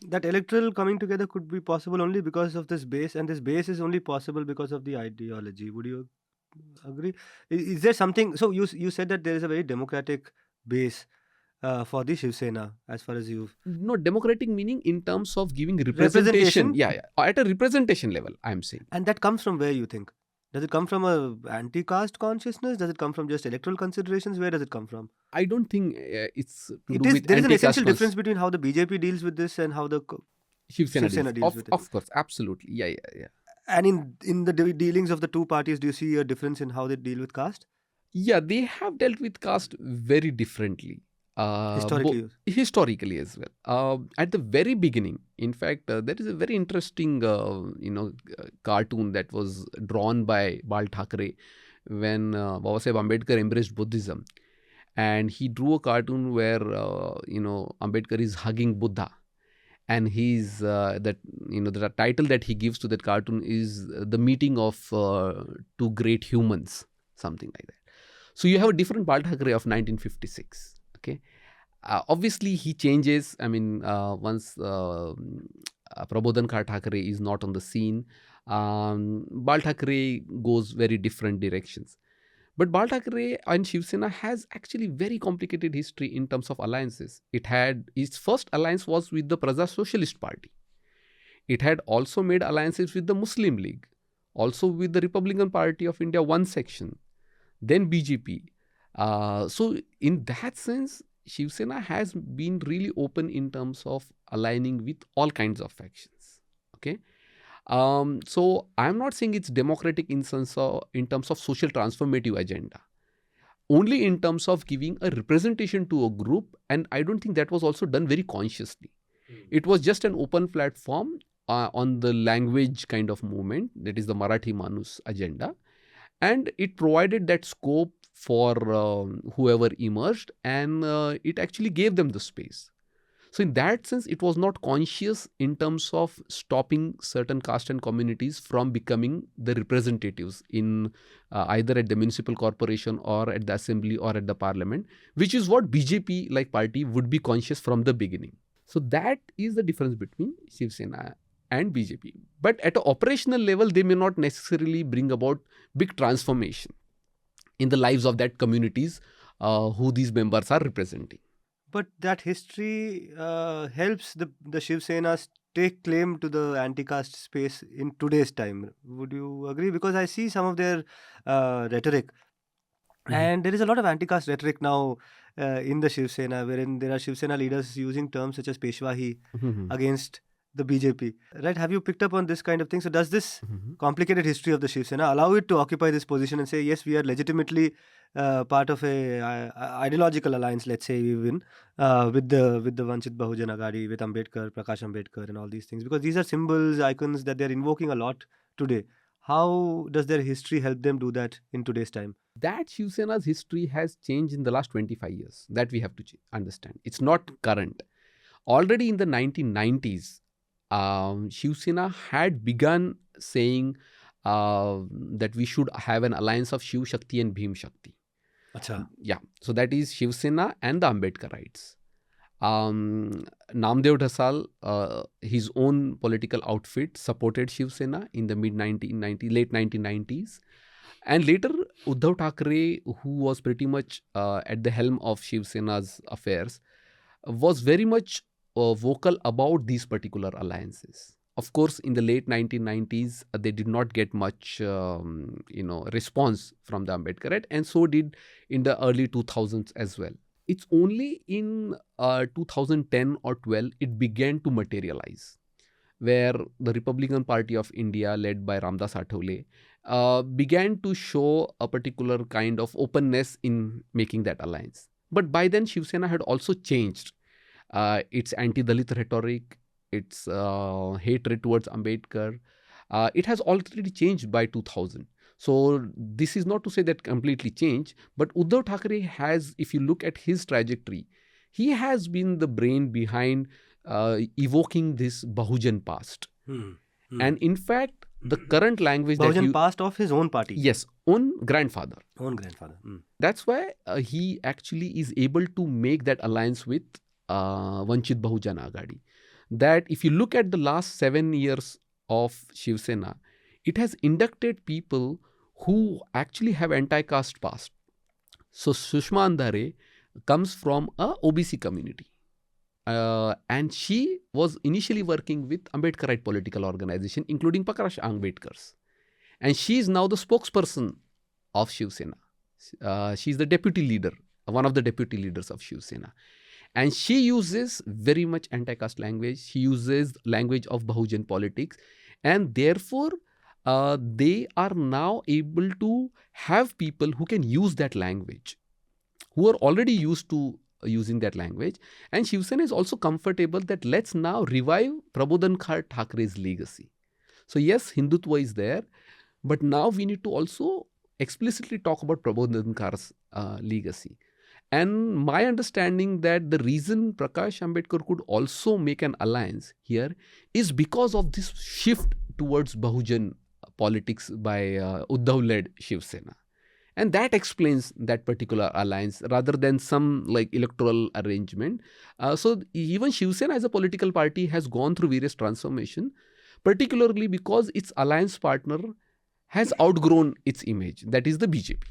that electoral coming together could be possible only because of this base, and this base is only possible because of the ideology. Would you agree? Is there something? So you said that there is a very democratic base for the Shiv Sena, as far as you No, democratic meaning in terms of giving representation. representation, Yeah, yeah. At a representation level, I'm saying. and that comes from where you think? Does it come from a anti-caste consciousness? Does it come from just electoral considerations? Where does it come from? I don't think it's to It do is with there is an anti-caste essential difference between how the BJP deals with this and how the Shiv Sena Shiv Sena deals. deals with it. Of course, absolutely. Yeah, yeah, yeah. And in the dealings of the two parties, do you see a difference in how they deal with caste Yeah, they have dealt with caste very differently. historically? Historically as well. At the very beginning, in fact, there is a very interesting, cartoon that was drawn by Bal Thackeray when Babasaheb Ambedkar embraced Buddhism, and he drew a cartoon where Ambedkar is hugging Buddha, and he's the title that he gives to that cartoon is the meeting of two great humans, something like that. So you have a different Bal Thackeray of 1956. Okay, obviously he changes. I mean, once Prabhodan Thackeray is not on the scene, Bal Thackeray goes very different directions. But Bal Thackeray and Shiv Sena has actually very complicated history in terms of alliances. It had its first alliance was with the Praja Socialist Party. It had also made alliances with the Muslim League, also with the Republican Party of India, one section, then BJP. So in that sense, Shiv Sena has been really open in terms of aligning with all kinds of factions. Okay. So I'm not saying it's democratic in terms of social transformative agenda. Only in terms of giving a representation to a group, and I don't think that was also done very consciously. It was just an open platform on the language kind of movement, that is the Marathi Manus agenda, and it provided that scope for whoever emerged, and it actually gave them the space. So in that sense, it was not conscious in terms of stopping certain caste and communities from becoming the representatives in either at the municipal corporation or at the assembly or at the parliament, which is what BJP like party would be conscious from the beginning. So that is the difference between Shiv Sena and BJP. But at an operational level, they may not necessarily bring about big transformation in the lives of that communities who these members are representing. But that history helps the Shiv Sena take claim to the anti-caste space in today's time. Would you agree? Because I see some of their rhetoric, and there is a lot of anti-caste rhetoric now in the Shiv Sena, wherein there are Shiv Sena leaders using terms such as Peshwahi against the BJP. Right? Have you picked up on this kind of thing? So does this complicated history of the Shiv Sena allow it to occupy this position and say, yes, we are legitimately part of a ideological alliance, let's say, even with the Vanchit Bahujan Aghadi, with Ambedkar, Prakash Ambedkar, and all these things, because these are symbols, icons that they're invoking a lot today. How does their history help them do that in today's time? That Shiv Sena's history has changed in the last 25 years. That we have to understand. It's not current. Already in the 1990s, Shiv Sena had begun saying that we should have an alliance of Shiv Shakti and Bhim Shakti. Acha. Yeah. So that is Shiv Sena and the Ambedkarites. Namdev Dhasal, his own political outfit, supported Shiv Sena in the late 1990s. And later, Uddhav Thackeray, who was pretty much at the helm of Shiv Sena's affairs, was very much vocal about these particular alliances. Of course, in the late 1990s, they did not get much, response from the Ambedkarite, and so did in the early 2000s as well. It's only in 2010 or 12 it began to materialize, where the Republican Party of India, led by Ramdas Athawale, began to show a particular kind of openness in making that alliance. But by then, Shiv Sena had also changed its anti-Dalit rhetoric, its hatred towards Ambedkar. It has already changed by 2000. So this is not to say that completely changed, but Uddhav Thackeray has, if you look at his trajectory, he has been the brain behind evoking this Bahujan past. And in fact, the current language Bahujan past of his own party. Yes, own grandfather. That's why he actually is able to make that alliance with Vanchit Bahujan Aghadi. that if you look at the last 7 years of Shiv Sena, it has inducted people who actually have anti-caste past. So Sushma Andhare comes from a OBC community. And she was initially working with Ambedkarite political organization, including Prakash Ambedkar's. And she is now the spokesperson of Shiv Sena. She is the deputy leader, one of the deputy leaders of Shiv Sena. And she uses very much anti-caste language. She uses language of Bahujan politics. And therefore, they are now able to have people who can use that language, who are already used to using that language. And Shiv Sena is also comfortable that let's now revive Prabhodan Thackeray's legacy. So yes, Hindutva is there, but now we need to also explicitly talk about Prabhodan Thackeray's legacy. And my understanding that the reason Prakash Ambedkar could also make an alliance here is because of this shift towards Bahujan politics by Uddhav-led Shiv Sena. And that explains that particular alliance rather than some like electoral arrangement. So even Shiv Sena as a political party has gone through various transformation, particularly because its alliance partner has outgrown its image, that is the BJP.